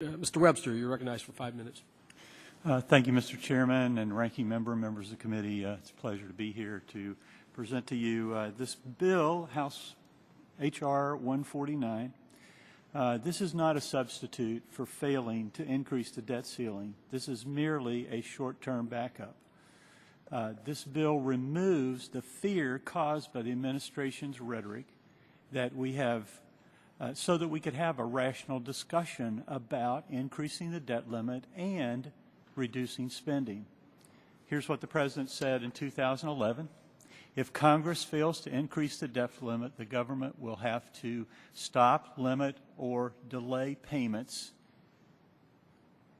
Mr. Webster, you're recognized for 5 minutes. Thank you, Mr. Chairman and Ranking Member, members of the committee. It's a pleasure to be here to present to you this bill, House H.R. 149. This is not a substitute for failing to increase the debt ceiling. This is merely a short-term backup. This bill removes the fear caused by the administration's rhetoric that we have so that we could have a rational discussion about increasing the debt limit and reducing spending. Here's what the President said in 2011. If Congress fails to increase the debt limit, the government will have to stop, limit, or delay payments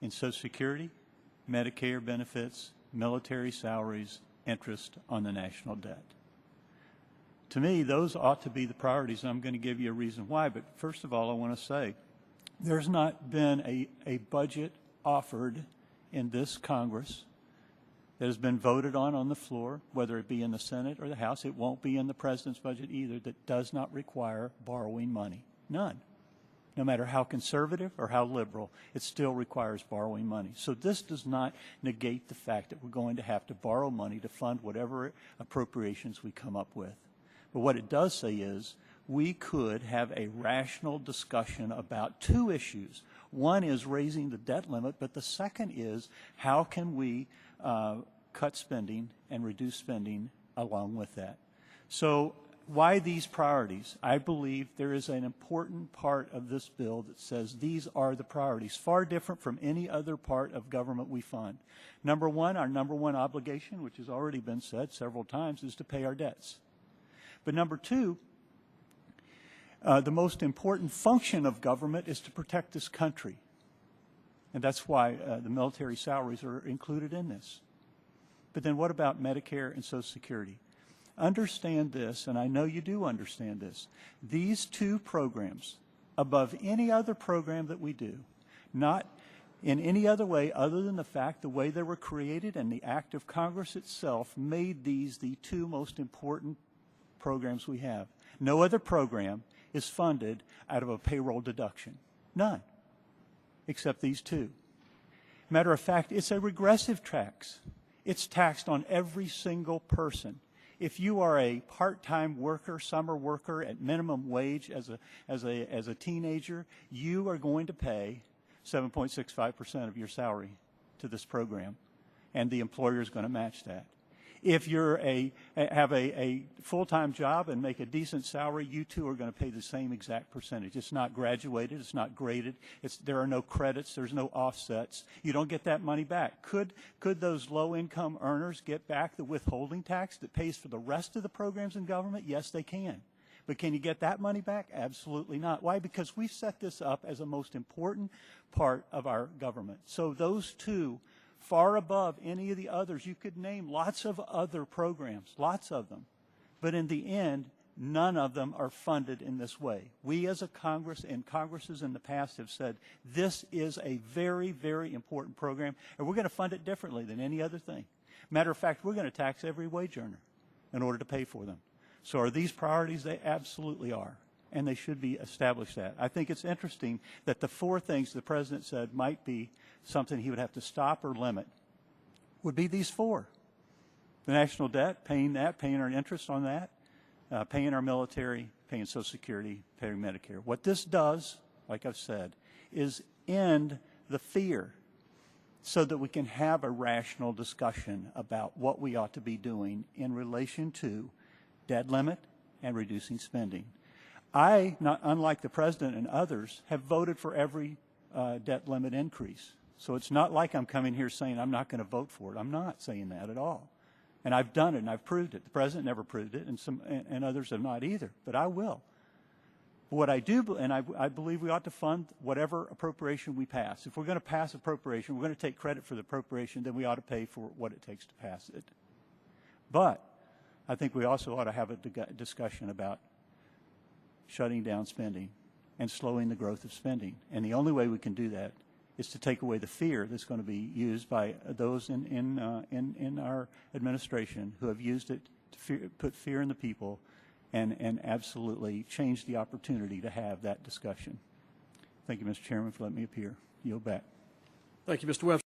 in Social Security, Medicare benefits, military salaries, interest on the national debt. To me, those ought to be the priorities, and I'm going to give you a reason why. But first of all, I want to say there's not been a budget offered in this Congress that has been voted on the floor, whether it be in the Senate or the House. It won't be in the President's budget either, that does not require borrowing money. None. No matter how conservative or how liberal, it still requires borrowing money. So this does not negate the fact that we're going to have to borrow money to fund whatever appropriations we come up with. But what it does say is we could have a rational discussion about two issues. One is raising the debt limit, but the second is how can we cut spending and reduce spending along with that. So why these priorities? I believe there is an important part of this bill that says these are the priorities, far different from any other part of government we fund. Number one, our number one obligation, which has already been said several times, is to pay our debts. But number two, the most important function of government is to protect this country. And that's why the military salaries are included in this. But then what about Medicare and Social Security? Understand this, and I know you do understand this. These two programs, above any other program that we do, not in any other way other than the fact the way they were created and the act of Congress itself made these the two most important programs we have. No other program is funded out of a payroll deduction. None. Except these two. Matter of fact, it's a regressive tax. It's taxed on every single person. If you are a part-time worker, summer worker at minimum wage as a teenager, you are going to pay 7.65% of your salary to this program, and the employer is going to match that. If you have a full-time job and make a decent salary, you too are going to pay the same exact percentage. It's not graduated. It's not graded. There are no credits. There's no offsets. You don't get that money back. Could those low-income earners get back the withholding tax that pays for the rest of the programs in government? Yes, they can. But can you get that money back? Absolutely not. Why? Because we set this up as a most important part of our government. So those two, far above any of the others. You could name lots of other programs, lots of them. But in the end, none of them are funded in this way. We as a Congress and Congresses in the past have said this is a very, very important program, and we're going to fund it differently than any other thing. Matter of fact, we're going to tax every wage earner in order to pay for them. So are these priorities? They absolutely are, and they should be established that. I think it's interesting that the four things the President said might be something he would have to stop or limit would be these four. The national debt, paying our interest on that, paying our military, paying Social Security, paying Medicare. What this does, like I've said, is end the fear so that we can have a rational discussion about what we ought to be doing in relation to debt limit and reducing spending. I, unlike the President and others, have voted for every debt limit increase. So it's not like I'm coming here saying I'm not going to vote for it. I'm not saying that at all. And I've done it and I've proved it. The President never proved it, and others have not either. But I will. What I do, and I believe we ought to fund whatever appropriation we pass. If we're going to pass appropriation, we're going to take credit for the appropriation, then we ought to pay for what it takes to pass it. But I think we also ought to have a discussion about shutting down spending and slowing the growth of spending. And the only way we can do that is to take away the fear that's going to be used by those in our administration who have used it to put fear in the people and absolutely change the opportunity to have that discussion. Thank you, Mr. Chairman, for letting me appear. yield back. Thank you, Mr. Webster.